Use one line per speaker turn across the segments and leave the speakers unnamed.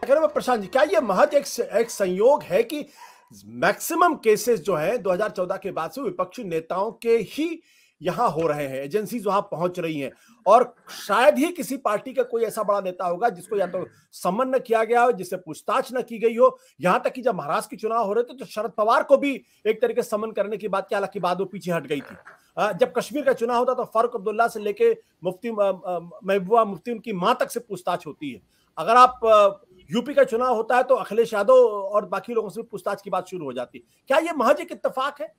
कह रहे हैं प्रशांत जी, क्या ये महज एक संयोग है कि मैक्सिमम केसेस जो है 2014 के बाद से विपक्षी नेताओं के ही यहां हो रहे हैं, एजेंसीज वहां पहुंच रही हैं, और शायद ही किसी पार्टी का कोई ऐसा बड़ा नेता होगा जिसको या तो सम्मन न किया गया हो, जिससे पूछताछ न की गई हो। यहां तक कि जब महाराष्ट्र के चुनाव हो रहे थे तो शरद पवार को भी एक तरीके से सम्मन करने की बात की, हालांकि बाद वो पीछे हट गई थी। जब कश्मीर का चुनाव होता तो फारूक अब्दुल्ला से लेके मुफ्ती महबूबा मुफ्ती उनकी मां तक से पूछताछ होती है। अगर आप यूपी का चुनाव होता है तो अखिलेश यादव और बाकी लोगों से पूछताछ की बात शुरू हो जाती है। क्या यह महज एक इत्तेफाक है?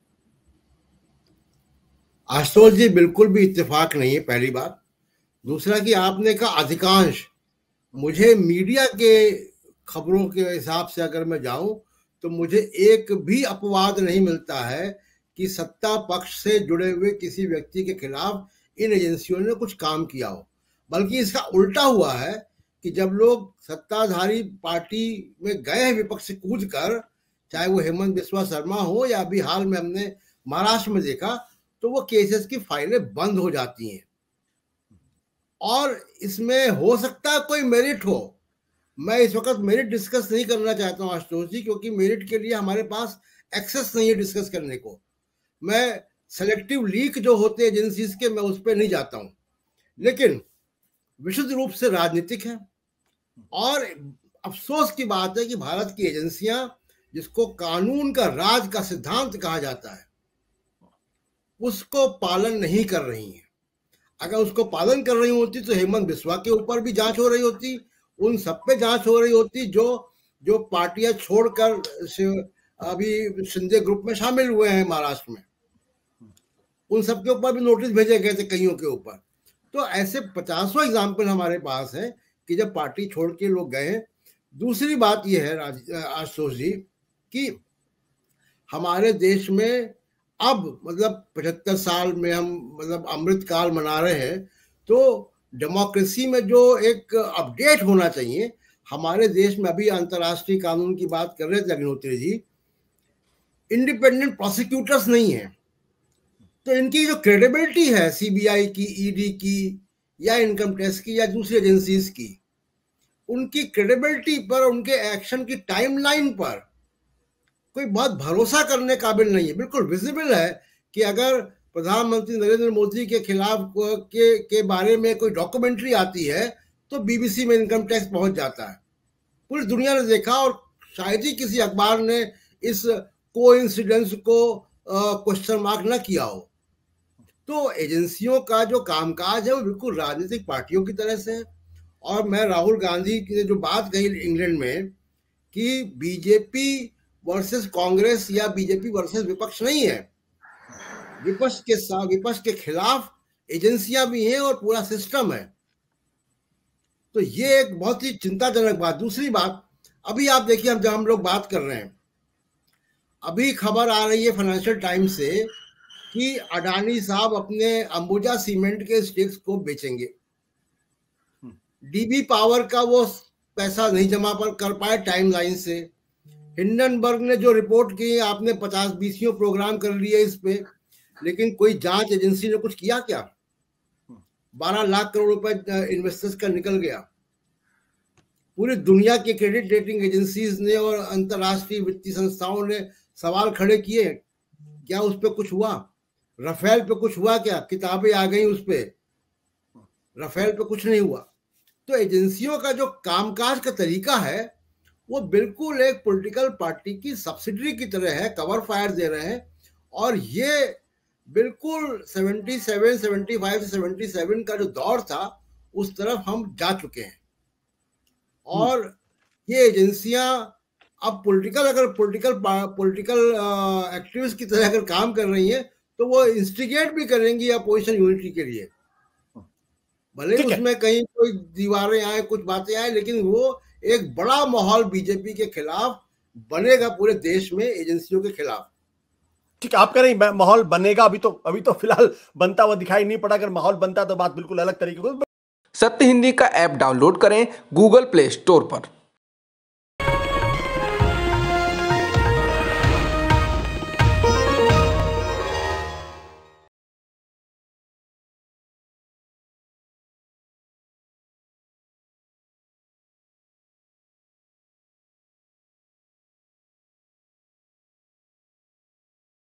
आशुतोष जी, बिल्कुल भी इत्तेफाक नहीं है, पहली बात। दूसरा कि आपने कहा अधिकांश, मुझे मीडिया के खबरों के हिसाब से अगर मैं जाऊं तो मुझे एक भी अपवाद नहीं मिलता है कि सत्ता पक्ष से जुड़े हुए किसी व्यक्ति के खिलाफ इन एजेंसियों ने कुछ काम किया हो। बल्कि इसका उल्टा हुआ है कि जब लोग सत्ताधारी पार्टी में गए हैं विपक्ष से कूद कर, चाहे वो हेमंत बिस्वा शर्मा हो या अभी हाल में हमने महाराष्ट्र में देखा, तो वो केसेस की फाइलें बंद हो जाती हैं। और इसमें हो सकता है कोई मेरिट हो। मैं इस वक्त मेरिट डिस्कस नहीं करना चाहता हूं आशुतोष जी, क्योंकि मेरिट के लिए हमारे पास एक्सेस नहीं है डिस्कस करने को। मैं सेलेक्टिव लीक जो होते हैं एजेंसीज के, मैं उस पर नहीं जाता हूं। लेकिन विशुद्ध रूप से राजनीतिक है। और अफसोस की बात है कि भारत की एजेंसियां, जिसको कानून का राज का सिद्धांत कहा जाता है, उसको पालन नहीं कर रही हैं। अगर उसको पालन कर रही होती तो हेमंत बिस्वा के ऊपर भी जांच हो रही होती, उन सब पे जांच हो रही होती जो पार्टियां छोड़कर अभी शिंदे ग्रुप में शामिल हुए हैं महाराष्ट्र में, उन सब के ऊपर भी नोटिस भेजे गए थे कईयों के ऊपर। तो ऐसे 50 एग्जाम्पल हमारे पास है कि जब पार्टी छोड़ के लोग गए हैं। दूसरी बात यह है आशुतोष जी कि हमारे देश में अब मतलब 75 साल में हम मतलब अमृत काल मना रहे हैं, तो डेमोक्रेसी में जो एक अपडेट होना चाहिए, हमारे देश में अभी अंतर्राष्ट्रीय कानून की बात कर रहे थे अग्निहोत्री जी, इंडिपेंडेंट प्रोसिक्यूटर्स नहीं है। तो इनकी जो क्रेडिबिलिटी है सीबीआई की, ईडी की या इनकम टैक्स की या दूसरी एजेंसीज की, उनकी क्रेडिबिलिटी पर, उनके एक्शन की टाइमलाइन पर कोई बहुत भरोसा करने काबिल नहीं है। बिल्कुल विजिबल है कि अगर प्रधानमंत्री नरेंद्र मोदी के खिलाफ के बारे में कोई डॉक्यूमेंट्री आती है तो बीबीसी में इनकम टैक्स पहुंच जाता है। पूरी दुनिया ने देखा, और शायद ही किसी अखबार ने इस कोइंसिडेंस को क्वेश्चन मार्क न किया हो। तो एजेंसियों का जो कामकाज है वो बिल्कुल राजनीतिक पार्टियों की तरह से है। और मैं राहुल गांधी की जो बात कही इंग्लैंड में कि बीजेपी वर्सेस कांग्रेस या बीजेपी वर्सेस विपक्ष नहीं है, विपक्ष के खिलाफ एजेंसियां भी हैं और पूरा सिस्टम है। तो ये एक बहुत ही चिंताजनक बात। दूसरी बात, अभी आप देखिए, जब हम लोग बात कर रहे हैं, अभी खबर आ रही है फाइनेंशियल टाइम्स से कि अडानी साहब अपने अंबुजा सीमेंट के स्टेक्स को बेचेंगे। डीबी पावर का वो पैसा नहीं जमा कर पाए टाइमलाइन से। हिंडनबर्ग ने जो रिपोर्ट की, आपने 50-20 प्रोग्राम कर लिए इस पे, लेकिन कोई जांच एजेंसी ने कुछ किया क्या? 12 लाख करोड़ रुपए इन्वेस्टर्स का निकल गया। पूरी दुनिया के क्रेडिट रेटिंग एजेंसीज ने और अंतरराष्ट्रीय वित्तीय संस्थाओं ने सवाल खड़े किए, क्या उस पर कुछ हुआ? राफेल पे कुछ हुआ क्या? किताबें आ गई उस पे, राफेल पे कुछ नहीं हुआ। तो एजेंसियों का जो कामकाज का तरीका है वो बिल्कुल एक पॉलिटिकल पार्टी की सब्सिडरी की तरह है, कवर फायर दे रहे हैं। और ये बिल्कुल 77, 75 से 77 का जो दौर था उस तरफ हम जा चुके हैं। और ये एजेंसियां अब पॉलिटिकल एक्टिविस्ट की तरह अगर काम कर रही हैं तो वो इंस्टिगेट भी करेंगी अपोजिशन यूनिटी के लिए। भले उसमें कहीं कोई दीवारें आए, कुछ बातें आए, लेकिन वो एक बड़ा माहौल बीजेपी के खिलाफ बनेगा पूरे देश में एजेंसियों के खिलाफ।
ठीक है, आप कह रहे हैं माहौल बनेगा, अभी तो फिलहाल बनता हुआ दिखाई नहीं पड़ा। अगर माहौल बनता तो बात बिल्कुल अलग तरीके को।
सत्य हिंदी का ऐप डाउनलोड करें गूगल प्ले स्टोर पर।